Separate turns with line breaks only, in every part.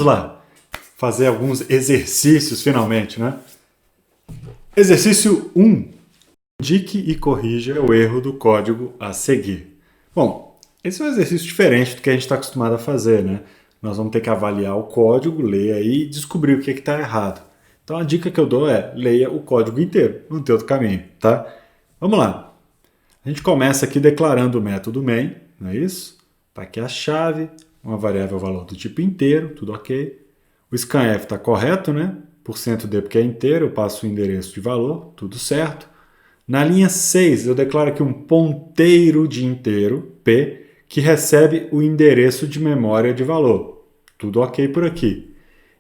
vamos lá fazer alguns exercícios finalmente, né? Exercício 1. Indique e corrija o erro do código a seguir. Bom, esse é um exercício diferente do que a gente está acostumado a fazer, né? Nós vamos ter que avaliar o código, ler aí e descobrir o que está errado. Então a dica que eu dou é leia o código inteiro, não tem outro caminho, tá? Vamos lá. A gente começa aqui declarando o método main, não é isso? Está aqui a chave, uma variável valor do tipo inteiro, tudo ok. O scanf está correto, né? %d porque é inteiro, eu passo o endereço de valor, tudo certo. Na linha 6, eu declaro aqui um ponteiro de inteiro, p, que recebe o endereço de memória de valor. Tudo ok por aqui.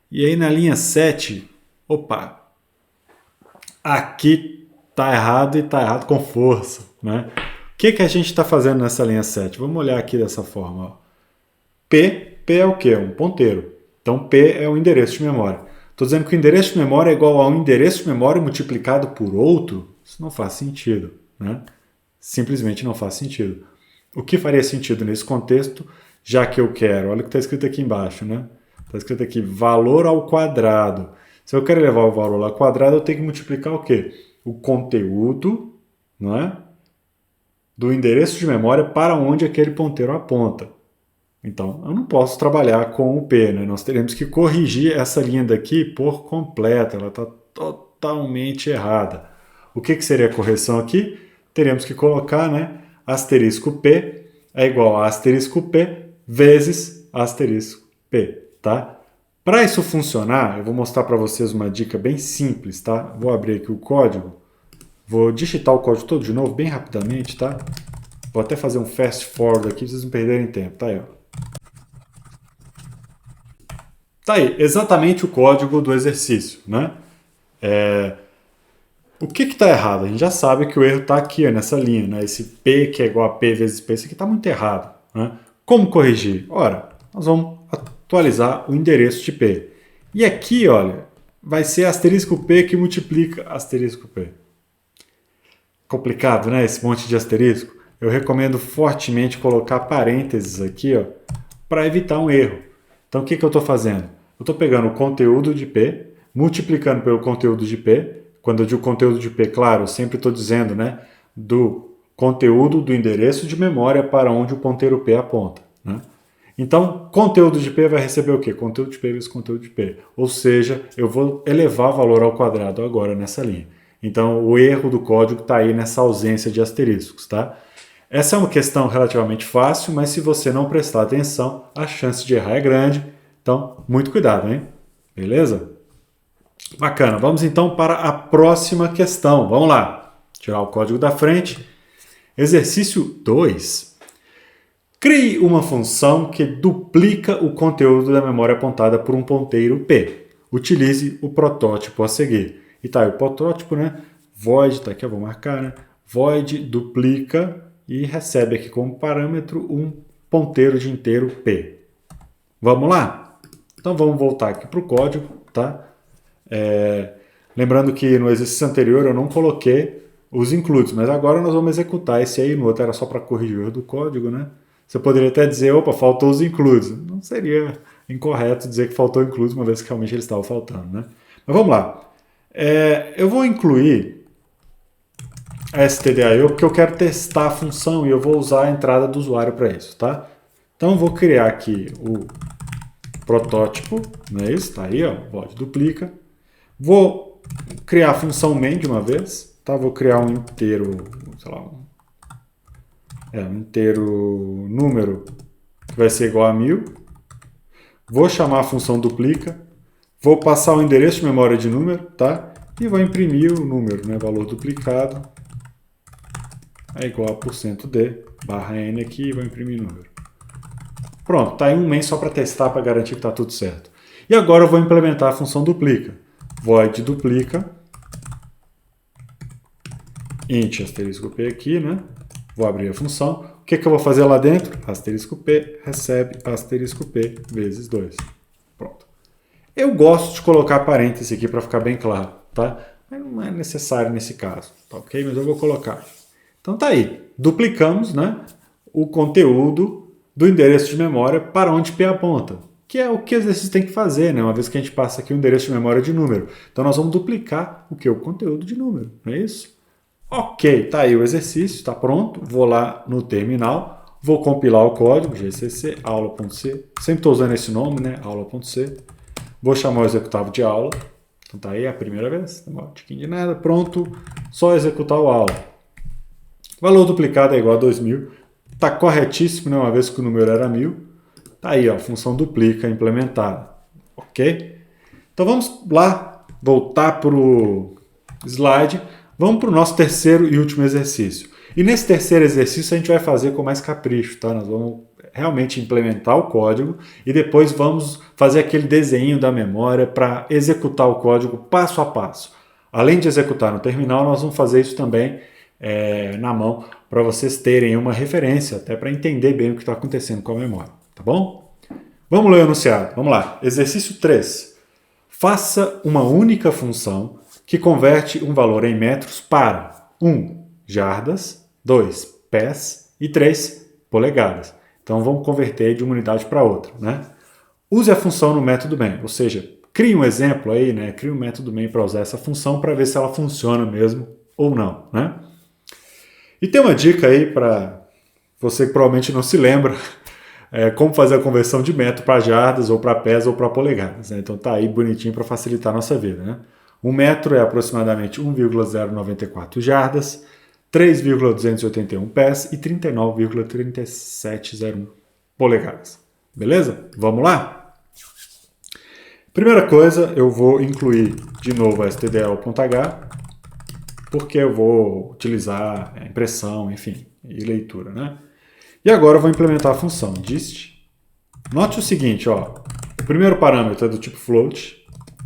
E aí na linha 7, opa, aqui está errado e está errado com força, né? O que a gente está fazendo nessa linha 7? Vamos olhar aqui dessa forma. Ó. P é o quê? Um ponteiro. Então P é o endereço de memória. Estou dizendo que o endereço de memória é igual a um endereço de memória multiplicado por outro? Isso não faz sentido, né? Simplesmente não faz sentido. O que faria sentido nesse contexto, já que eu quero, olha o que está escrito aqui embaixo, né? Está escrito aqui, valor ao quadrado. Se eu quero levar o valor ao quadrado, eu tenho que multiplicar o quê? O conteúdo, não é? Do endereço de memória para onde aquele ponteiro aponta. Então, eu não posso trabalhar com o P, né? Nós teremos que corrigir essa linha daqui por completo, ela está totalmente errada. O que seria a correção aqui? Teremos que colocar, né, asterisco P é igual a asterisco P vezes asterisco P, tá? Para isso funcionar, eu vou mostrar para vocês uma dica bem simples, tá? Vou abrir aqui o código, vou digitar o código todo de novo, bem rapidamente, tá? Vou até fazer um fast forward aqui, para vocês não perderem tempo, tá aí, ó. Tá aí, exatamente o código do exercício, né? O que está errado? A gente já sabe que o erro está aqui, ó, nessa linha, né? Esse P que é igual a P vezes P, isso aqui está muito errado, né? Como corrigir? Ora, nós vamos atualizar o endereço de P. E aqui, olha, vai ser asterisco P que multiplica asterisco P. Complicado, né? Esse monte de asterisco. Eu recomendo fortemente colocar parênteses aqui, ó, para evitar um erro. Então, o que eu estou fazendo? Eu estou pegando o conteúdo de P, multiplicando pelo conteúdo de P. Quando eu digo conteúdo de P, claro, eu sempre estou dizendo, né, do conteúdo do endereço de memória para onde o ponteiro P aponta, né? Então, conteúdo de P vai receber o quê? Conteúdo de P vezes conteúdo de P. Ou seja, eu vou elevar valor ao quadrado agora nessa linha. Então, o erro do código está aí nessa ausência de asteriscos, tá? Essa é uma questão relativamente fácil, mas se você não prestar atenção, a chance de errar é grande. Então, muito cuidado, hein? Beleza? Bacana. Vamos então para a próxima questão. Vamos lá. Tirar o código da frente. Exercício 2. Crie uma função que duplica o conteúdo da memória apontada por um ponteiro P. Utilize o protótipo a seguir. E tá aí o protótipo, né? Void, tá aqui, eu vou marcar, né? Void duplica e recebe aqui como parâmetro um ponteiro de inteiro P. Vamos lá? Então vamos voltar aqui para o código, tá? Lembrando que no exercício anterior eu não coloquei os includes, mas agora nós vamos executar esse aí, no outro era só para corrigir o erro do código, né? Você poderia até dizer, opa, faltou os includes. Não seria incorreto dizer que faltou includes, uma vez que realmente eles estavam faltando, né? Mas vamos lá. Eu vou incluir a stdio porque eu quero testar a função e eu vou usar a entrada do usuário para isso, tá? Então eu vou criar aqui o protótipo, não é isso? Tá aí, ó, void duplica. Vou criar a função main de uma vez, tá? Vou criar um inteiro, sei lá, um inteiro número que vai ser igual a 1000. Vou chamar a função duplica, vou passar o endereço de memória de número, tá? E vou imprimir o número, né? Valor duplicado é igual a %d barra n aqui e vou imprimir o número. Pronto, tá aí um main só para testar, para garantir que está tudo certo. E agora eu vou implementar a função duplica. Void duplica, int asterisco p aqui, né? Vou abrir a função. O que eu vou fazer lá dentro? Asterisco p recebe asterisco p vezes 2. Pronto. Eu gosto de colocar parênteses aqui para ficar bem claro, tá? Mas não é necessário nesse caso, tá ok? Mas eu vou colocar. Então tá aí. Duplicamos, né, o conteúdo do endereço de memória para onde P aponta. que é o que o exercício tem que fazer, né? Uma vez que a gente passa aqui o endereço de memória de número. Então nós vamos duplicar o que? O conteúdo de número, não é isso? Ok, tá aí o exercício, está pronto. Vou lá no terminal, vou compilar o código, gcc aula.c. Sempre estou usando esse nome, né? Aula.c. Vou chamar o executável de aula. Então tá aí a primeira vez, não um tiquinho de nada, pronto. Só executar o aula. Valor duplicado é igual a 2000. Está corretíssimo, né? Uma vez que o número era 1000. Tá aí, ó, função duplica implementada. Ok? Então vamos lá, voltar para o slide. Vamos para o nosso terceiro e último exercício. E nesse terceiro exercício a gente vai fazer com mais capricho, tá? Nós vamos realmente implementar o código e depois vamos fazer aquele desenho da memória para executar o código passo a passo. Além de executar no terminal, nós vamos fazer isso também na mão para vocês terem uma referência, até para entender bem o que está acontecendo com a memória, tá bom? Vamos ler o enunciado, vamos lá. Exercício 3. Faça uma única função que converte um valor em metros para 1. Jardas, 2. Pés e 3. Polegadas. Então vamos converter de uma unidade para outra, né? Use a função no método main, ou seja, crie um exemplo aí, né? Crie um método main para usar essa função para ver se ela funciona mesmo ou não, né? E tem uma dica aí para você que provavelmente não se lembra, como fazer a conversão de metro para jardas, ou para pés, ou para polegadas, né? Então tá aí bonitinho para facilitar a nossa vida, né? Um metro é aproximadamente 1,094 jardas, 3,281 pés e 39,3701 polegadas. Beleza? Vamos lá? Primeira coisa, eu vou incluir de novo a stdl.h, porque eu vou utilizar a impressão, enfim, e leitura, né? E agora eu vou implementar a função dist. Note o seguinte, ó, o primeiro parâmetro é do tipo float,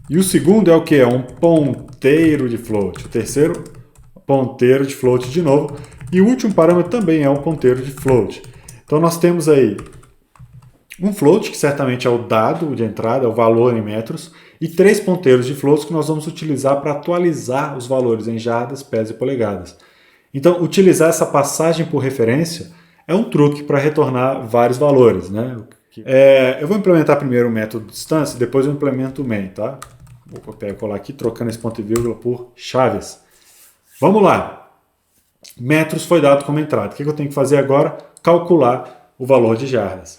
e o segundo é o que? É um ponteiro de float. O terceiro, ponteiro de float de novo. E o último parâmetro também é um ponteiro de float. Então nós temos aí um float, que certamente é o dado de entrada, é o valor em metros, e 3 ponteiros de floats que nós vamos utilizar para atualizar os valores em jardas, pés e polegadas. Então, utilizar essa passagem por referência é um truque para retornar vários valores, né? Eu vou implementar primeiro o método distância, depois eu implemento o main, tá? Vou copiar e colar aqui, trocando esse ponto e vírgula por chaves. Vamos lá. Metros foi dado como entrada. O que eu tenho que fazer agora? Calcular o valor de jardas.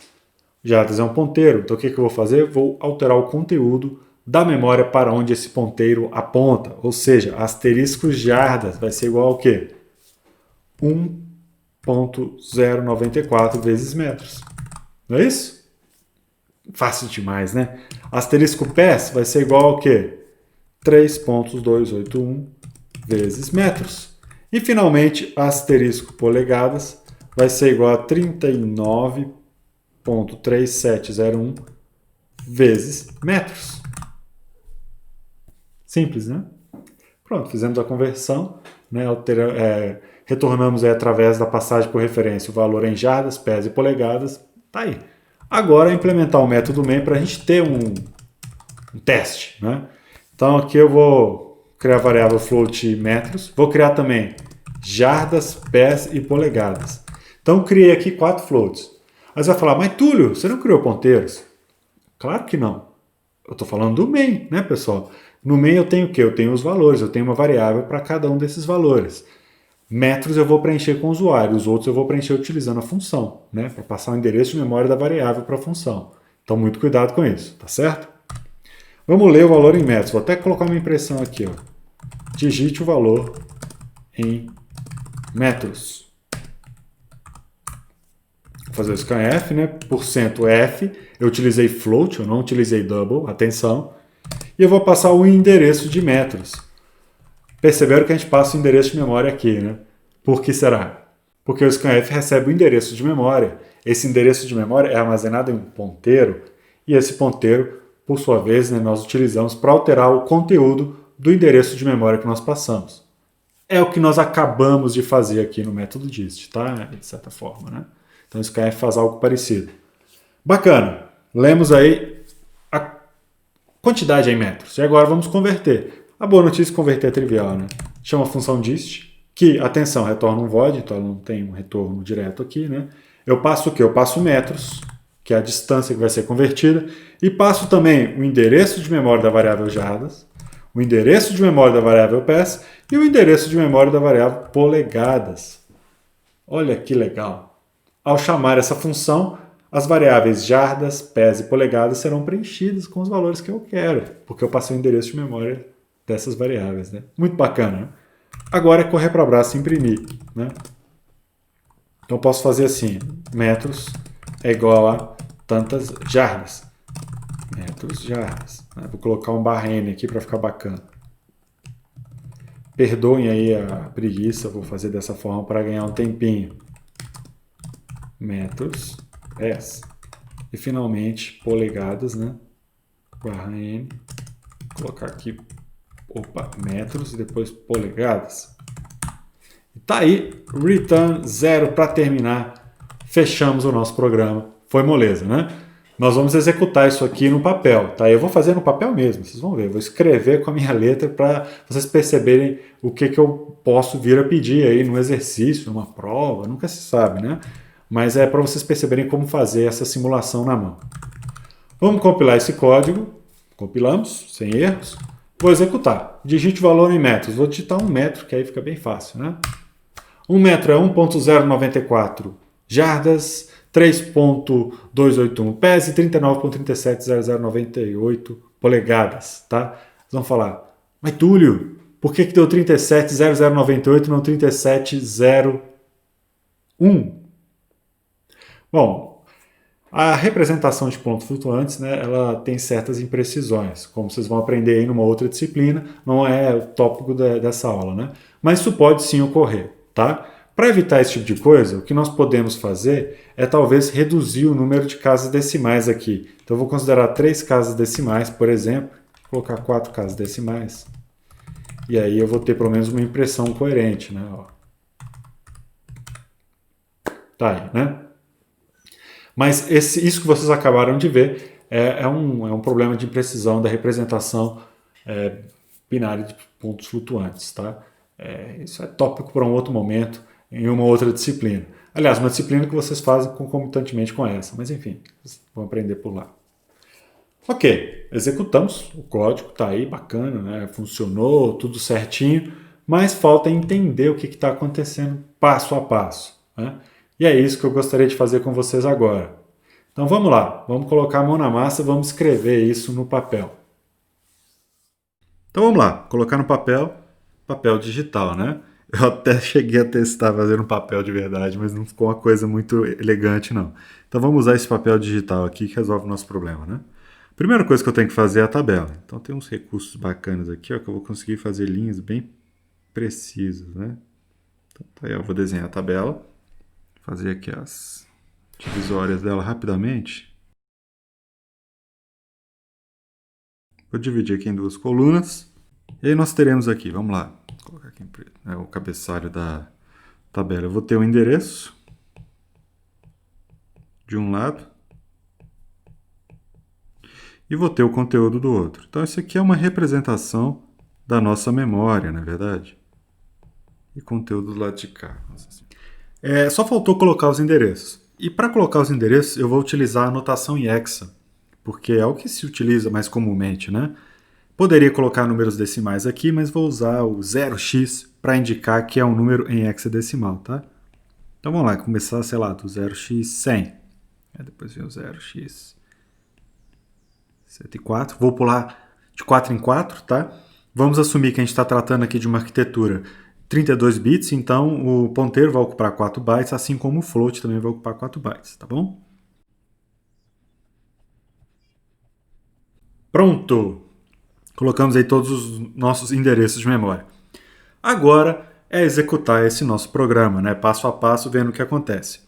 Jardas é um ponteiro, então o que eu vou fazer? Vou alterar o conteúdo da memória para onde esse ponteiro aponta. Ou seja, asterisco jardas vai ser igual ao quê? 1,094 vezes metros. Não é isso? Fácil demais, né? Asterisco pés vai ser igual ao quê? 3,281 vezes metros. E finalmente, asterisco polegadas vai ser igual a 39,3701 vezes metros. Simples, né? Pronto, fizemos a conversão, né? Retornamos aí, através da passagem por referência o valor em jardas, pés e polegadas. Tá aí. Agora, implementar o método main para a gente ter um teste, né? Então, aqui eu vou criar a variável float metros. Vou criar também jardas, pés e polegadas. Então, criei aqui 4 floats. Aí você vai falar, mas Túlio, você não criou ponteiros? Claro que não. Eu estou falando do main, né, pessoal? No main eu tenho o quê? Eu tenho os valores, eu tenho uma variável para cada um desses valores. Metros eu vou preencher com o usuário, os outros eu vou preencher utilizando a função, né? Para passar o endereço de memória da variável para a função. Então, muito cuidado com isso, tá certo? Vamos ler o valor em metros. Vou até colocar uma impressão aqui, ó. Digite o valor em metros. Vou fazer o scanf, né? %F. Eu utilizei float, eu não utilizei double, atenção. E eu vou passar o endereço de metros. Perceberam que a gente passa o endereço de memória aqui, né? Por que será? Porque o scanf recebe o endereço de memória. Esse endereço de memória é armazenado em um ponteiro. E esse ponteiro, por sua vez, né, nós utilizamos para alterar o conteúdo do endereço de memória que nós passamos. É o que nós acabamos de fazer aqui no método dist, tá? De certa forma, né? Então o scanf faz algo parecido. Bacana. Lemos aí a quantidade em metros. E agora vamos converter. A boa notícia é que converter é trivial, né? Chama a função dist, que, atenção, retorna um void, então ela não tem um retorno direto aqui, né? Eu passo o quê? Eu passo metros, que é a distância que vai ser convertida, e passo também o endereço de memória da variável jardas, o endereço de memória da variável pés e o endereço de memória da variável polegadas. Olha que legal! Ao chamar essa função, as variáveis jardas, pés e polegadas serão preenchidas com os valores que eu quero, porque eu passei o endereço de memória dessas variáveis, né? Muito bacana, né? Agora é correr para o braço e imprimir, né? Então eu posso fazer assim, metros é igual a tantas jardas. Metros jardas. Né? Vou colocar um barra N aqui para ficar bacana. Perdoem aí a preguiça, vou fazer dessa forma para ganhar um tempinho. Metros, pés. E finalmente, polegadas, né? Barra N. Vou colocar aqui, metros e depois polegadas. E tá aí, return 0 para terminar. Fechamos o nosso programa. Foi moleza, né? Nós vamos executar isso aqui no papel, tá? Eu vou fazer no papel mesmo, vocês vão ver. Eu vou escrever com a minha letra para vocês perceberem o que eu posso vir a pedir aí no exercício, numa prova, nunca se sabe, né? Mas é para vocês perceberem como fazer essa simulação na mão. Vamos compilar esse código. Compilamos, sem erros. Vou executar. Digite o valor em metros. Vou digitar 1 metro, que aí fica bem fácil, né? 1 metro é 1.094 jardas, 3.281 pés e 39.370098 polegadas, tá? Vocês vão falar, mas Túlio, por que deu 370098 e não 3701? Bom, a representação de pontos flutuantes, né, ela tem certas imprecisões, como vocês vão aprender aí numa outra disciplina, não é o tópico dessa aula, né? Mas isso pode sim ocorrer, tá? Para evitar esse tipo de coisa, o que nós podemos fazer é talvez reduzir o número de casas decimais aqui. Então eu vou considerar 3 casas decimais, por exemplo, vou colocar 4 casas decimais, e aí eu vou ter pelo menos uma impressão coerente, né? Ó. Tá aí, né? Mas isso que vocês acabaram de ver é um problema de imprecisão da representação binária de pontos flutuantes, tá? Isso é tópico para um outro momento, em uma outra disciplina. Aliás, uma disciplina que vocês fazem concomitantemente com essa, mas enfim, vocês vão aprender por lá. Ok, executamos, o código está aí, bacana, né? Funcionou, tudo certinho, mas falta entender o que está acontecendo passo a passo, né? E é isso que eu gostaria de fazer com vocês agora. Então vamos lá, vamos colocar a mão na massa, vamos escrever isso no papel. Então vamos lá, colocar no papel digital, né? Eu até cheguei a testar fazendo papel de verdade, mas não ficou uma coisa muito elegante, não. Então vamos usar esse papel digital aqui que resolve o nosso problema, né? Primeira coisa que eu tenho que fazer é a tabela. Então tem uns recursos bacanas aqui, ó, que eu vou conseguir fazer linhas bem precisas, né? Então aí eu vou desenhar a tabela, fazer aqui as divisórias dela rapidamente. Vou dividir aqui em 2 colunas. E aí nós teremos aqui, vamos lá, vou colocar aqui em preto, né, o cabeçalho da tabela. Eu vou ter o endereço de um lado e vou ter o conteúdo do outro. Então isso aqui é uma representação da nossa memória, não é verdade? E conteúdo do lado de cá. Só faltou colocar os endereços. E para colocar os endereços eu vou utilizar a notação em hexa, porque é o que se utiliza mais comumente, né? Poderia colocar números decimais aqui, mas vou usar o 0x para indicar que é um número em hexadecimal, tá? Então vamos lá, começar, sei lá, do 0x100. Depois vem o 0x 104. Vou pular de 4 em 4, tá? Vamos assumir que a gente está tratando aqui de uma arquitetura 32 bits, então o ponteiro vai ocupar 4 bytes, assim como o float também vai ocupar 4 bytes, tá bom? Pronto! Colocamos aí todos os nossos endereços de memória. Agora é executar esse nosso programa, né? Passo a passo, vendo o que acontece.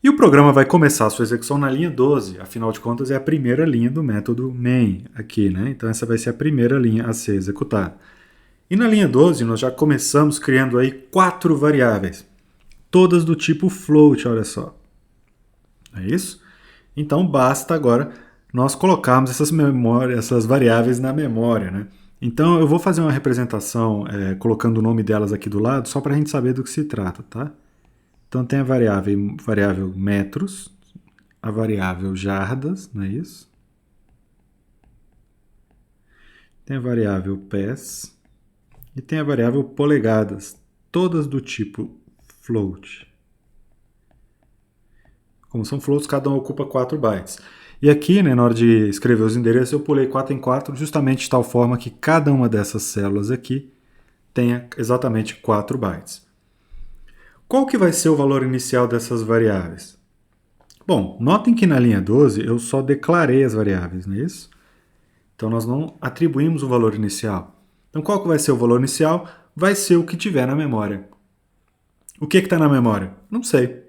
E o programa vai começar a sua execução na linha 12, afinal de contas é a primeira linha do método main aqui, né? Então essa vai ser a primeira linha a ser executada. E na linha 12 nós já começamos criando aí 4 variáveis, todas do tipo float, olha só. É isso? Então basta agora nós colocarmos essas variáveis na memória, né? Então eu vou fazer uma representação colocando o nome delas aqui do lado, só para a gente saber do que se trata, tá? Então tem a variável metros, a variável jardas, não é isso? Tem a variável pés e tem a variável polegadas, todas do tipo float. Como são floats, cada um ocupa 4 bytes. E aqui, né, na hora de escrever os endereços, eu pulei 4 em 4, justamente de tal forma que cada uma dessas células aqui tenha exatamente 4 bytes. Qual que vai ser o valor inicial dessas variáveis? Bom, notem que na linha 12 eu só declarei as variáveis, não é isso? Então nós não atribuímos o valor inicial. Então qual que vai ser o valor inicial? Vai ser o que tiver na memória. O que está na memória? Não sei.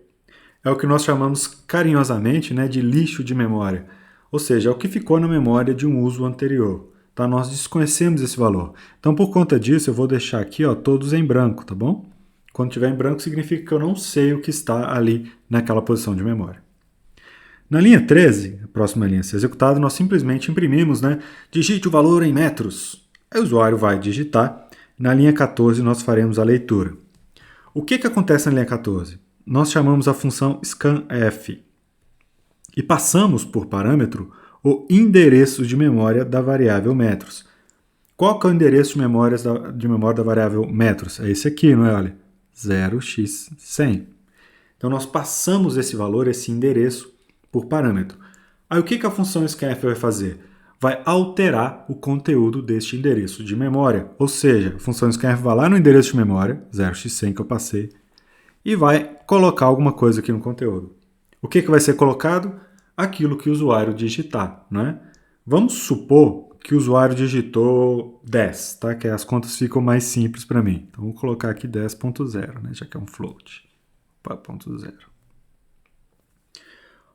É o que nós chamamos carinhosamente, né, de lixo de memória. Ou seja, é o que ficou na memória de um uso anterior. Tá? Nós desconhecemos esse valor. Então por conta disso eu vou deixar aqui, ó, todos em branco, tá bom? Quando tiver em branco significa que eu não sei o que está ali naquela posição de memória. Na linha 13, a próxima linha a ser executada, nós simplesmente imprimimos, né? Digite o valor em metros. Aí o usuário vai digitar. Na linha 14 nós faremos a leitura. O que acontece na linha 14? Nós chamamos a função scanf e passamos por parâmetro o endereço de memória da variável metros. Qual que é o endereço de memória da variável metros? É esse aqui, não é? Olha, 0x100. Então nós passamos esse valor, esse endereço, por parâmetro. Aí o que a função scanf vai fazer? Vai alterar o conteúdo deste endereço de memória. Ou seja, a função scanf vai lá no endereço de memória, 0x100 que eu passei, e vai colocar alguma coisa aqui no conteúdo. O que vai ser colocado? Aquilo que o usuário digitar, né? Vamos supor que o usuário digitou 10, tá? Que as contas ficam mais simples para mim. Então vou colocar aqui 10.0, né? Já que é um float. Opa, 0.0.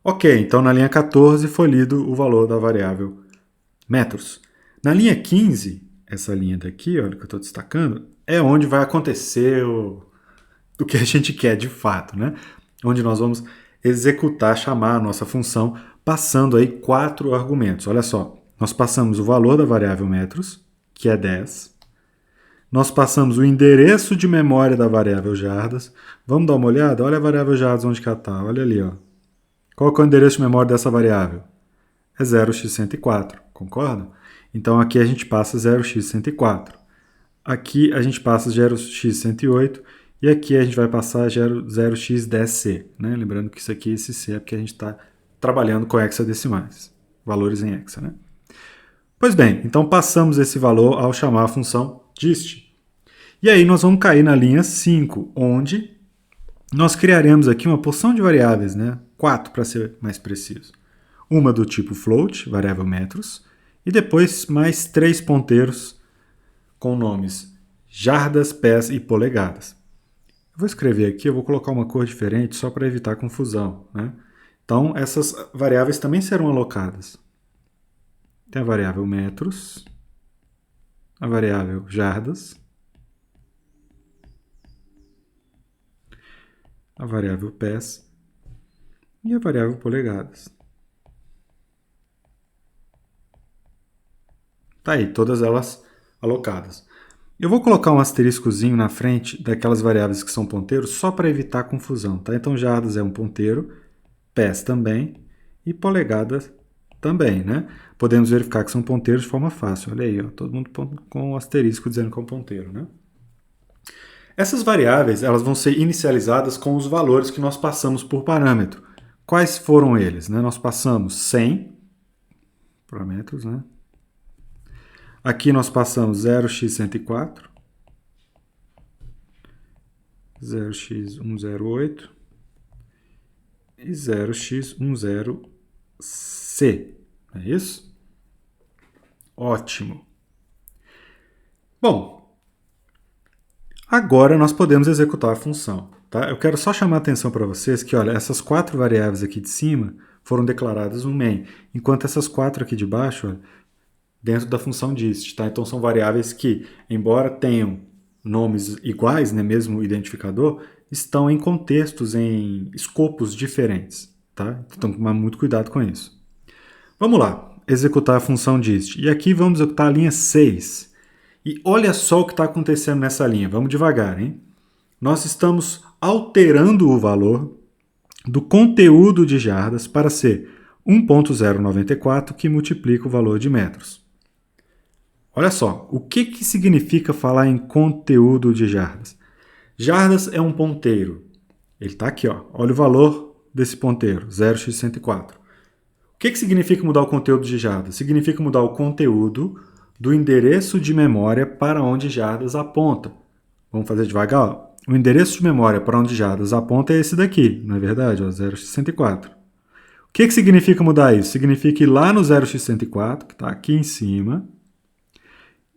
Ok, então na linha 14 foi lido o valor da variável metros. Na linha 15, essa linha daqui, olha que eu estou destacando, é onde vai acontecer o que a gente quer de fato, né? Onde nós vamos executar, chamar a nossa função, passando aí 4 argumentos. Olha só, nós passamos o valor da variável metros, que é 10. Nós passamos o endereço de memória da variável jardas. Vamos dar uma olhada? Olha a variável jardas onde que ela está, olha ali, ó. Qual que é o endereço de memória dessa variável? É 0x104, concorda? Então aqui a gente passa 0x104. Aqui a gente passa 0x108 e aqui a gente vai passar 0x10c. Né? Lembrando que isso aqui, esse c, é porque a gente está trabalhando com hexadecimais, valores em hexa. Né? Pois bem, então passamos esse valor ao chamar a função dist. E aí nós vamos cair na linha 5, onde nós criaremos aqui uma porção de variáveis, né? 4 para ser mais preciso. Uma do tipo float, variável metros, e depois mais 3 ponteiros com nomes jardas, pés e polegadas. Eu vou escrever aqui, eu vou colocar uma cor diferente só para evitar confusão. Né? Então, essas variáveis também serão alocadas. Tem a variável metros, a variável jardas, a variável pés e a variável polegadas. Tá aí, todas elas alocadas. Eu vou colocar um asteriscozinho na frente daquelas variáveis que são ponteiros só para evitar confusão. Tá? Então, jardas é um ponteiro, pés também e polegadas também. Né? Podemos verificar que são ponteiros de forma fácil. Olha aí, ó, todo mundo com um asterisco dizendo que é um ponteiro. Né? Essas variáveis elas vão ser inicializadas com os valores que nós passamos por parâmetro. Quais foram eles? Né? Nós passamos 100 parâmetros, né? Aqui nós passamos 0x104, 0x108 e 0x10c. É isso? Ótimo. Bom, agora nós podemos executar a função. Tá? Eu quero só chamar a atenção para vocês que, olha, essas 4 variáveis aqui de cima foram declaradas no main, enquanto essas 4 aqui de baixo, olha, dentro da função dist. Tá? Então são variáveis que, embora tenham nomes iguais, né, mesmo identificador, estão em contextos, em escopos diferentes. Tá? Então tomar muito cuidado com isso. Vamos lá, executar a função dist. E aqui vamos executar a linha 6. E olha só o que está acontecendo nessa linha. Vamos devagar, hein? Nós estamos alterando o valor do conteúdo de jardas para ser 1.094 que multiplica o valor de metros. Olha só, o que significa falar em conteúdo de jardas? Jardas é um ponteiro. Ele está aqui, ó. Olha o valor desse ponteiro, 0x104. O que significa mudar o conteúdo de jardas? Significa mudar o conteúdo do endereço de memória para onde jardas aponta. Vamos fazer devagar, ó. O endereço de memória para onde jardas aponta é esse daqui, não é verdade? 0x104. O que significa mudar isso? Significa ir lá no 0x104, que está aqui em cima,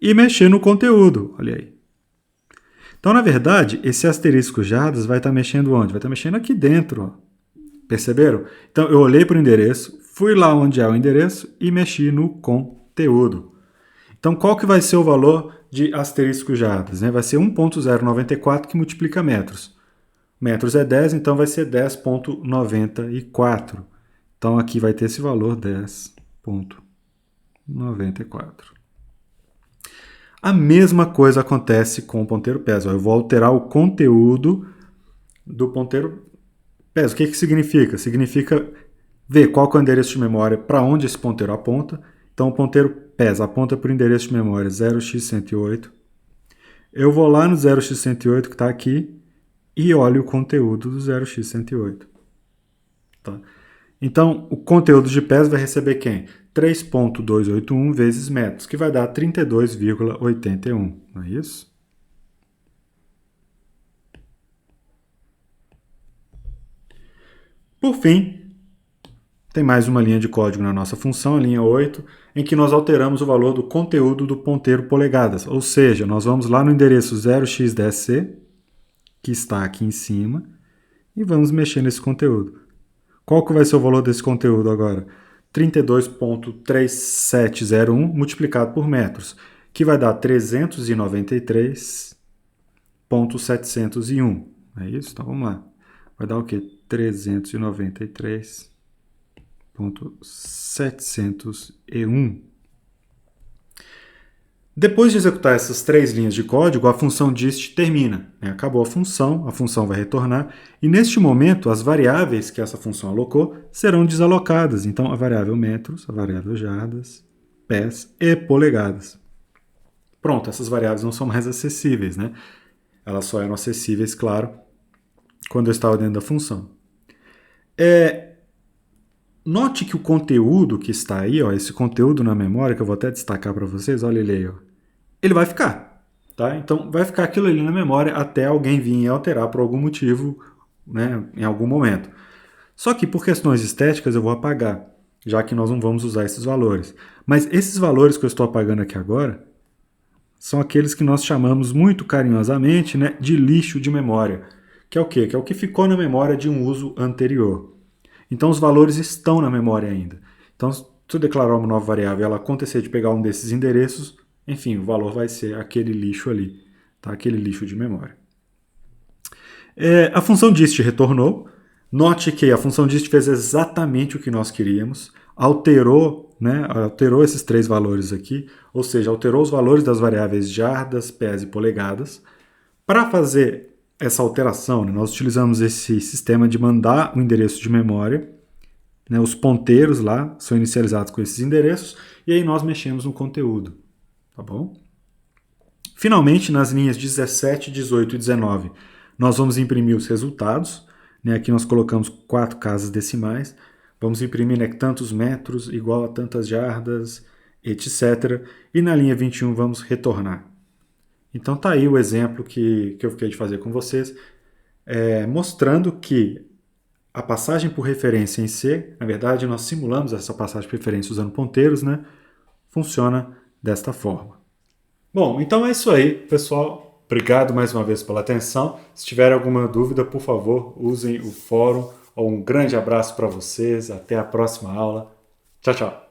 e mexer no conteúdo. Olha aí. Então, na verdade, esse asterisco jardas vai estar mexendo onde? Vai estar mexendo aqui dentro. Ó. Perceberam? Então, eu olhei para o endereço, fui lá onde é o endereço e mexi no conteúdo. Então, qual que vai ser o valor de asterisco jardas? Vai ser 1.094 que multiplica metros. Metros é 10, então vai ser 10.94. Então, aqui vai ter esse valor, 10.94. A mesma coisa acontece com o ponteiro PES. Eu vou alterar o conteúdo do ponteiro PES. O que significa? Significa ver qual que é o endereço de memória para onde esse ponteiro aponta. Então, o ponteiro PES aponta para o endereço de memória 0x108. Eu vou lá no 0x108 que está aqui e olho o conteúdo do 0x108. Tá? Então, o conteúdo de PES vai receber quem? 3.281 vezes metros, que vai dar 32,81. Não é isso? Por fim, tem mais uma linha de código na nossa função, a linha 8, em que nós alteramos o valor do conteúdo do ponteiro polegadas. Ou seja, nós vamos lá no endereço 0x10c, que está aqui em cima, e vamos mexer nesse conteúdo. Qual que vai ser o valor desse conteúdo agora? 32.3701 multiplicado por metros, que vai dar 393.701. É isso? Então vamos lá. Vai dar o quê? 393.701. Depois de executar essas 3 linhas de código, a função dist termina. Acabou a função vai retornar, e neste momento as variáveis que essa função alocou serão desalocadas. Então a variável metros, a variável jardas, pés e polegadas. Pronto, essas variáveis não são mais acessíveis, né? Elas só eram acessíveis, claro, quando eu estava dentro da função. Note que o conteúdo que está aí, ó, esse conteúdo na memória, que eu vou até destacar para vocês, olha ele aí, ó, ele vai ficar. Tá? Então, vai ficar aquilo ali na memória até alguém vir e alterar por algum motivo, né, em algum momento. Só que, por questões estéticas, eu vou apagar, já que nós não vamos usar esses valores. Mas esses valores que eu estou apagando aqui agora são aqueles que nós chamamos muito carinhosamente, né, de lixo de memória. Que é o quê? Que é o que ficou na memória de um uso anterior. Então, os valores estão na memória ainda. Então, se eu declarar uma nova variável e ela acontecer de pegar um desses endereços, enfim, o valor vai ser aquele lixo ali, tá? Aquele lixo de memória. A função dist retornou. Note que a função dist fez exatamente o que nós queríamos. Alterou esses 3 valores aqui, ou seja, alterou os valores das variáveis jardas, pés e polegadas. Para fazer essa alteração, né, nós utilizamos esse sistema de mandar o endereço de memória, né, os ponteiros lá são inicializados com esses endereços, e aí nós mexemos no conteúdo, tá bom? Finalmente, nas linhas 17, 18 e 19, nós vamos imprimir os resultados, né, aqui nós colocamos 4 casas decimais, vamos imprimir, né, tantos metros igual a tantas jardas, etc. E na linha 21 vamos retornar. Então tá aí o exemplo que eu fiquei de fazer com vocês, mostrando que a passagem por referência em C, na verdade nós simulamos essa passagem por referência usando ponteiros, né? Funciona desta forma. Bom, então é isso aí, pessoal. Obrigado mais uma vez pela atenção. Se tiver alguma dúvida, por favor, usem o fórum. Um grande abraço para vocês. Até a próxima aula. Tchau, tchau.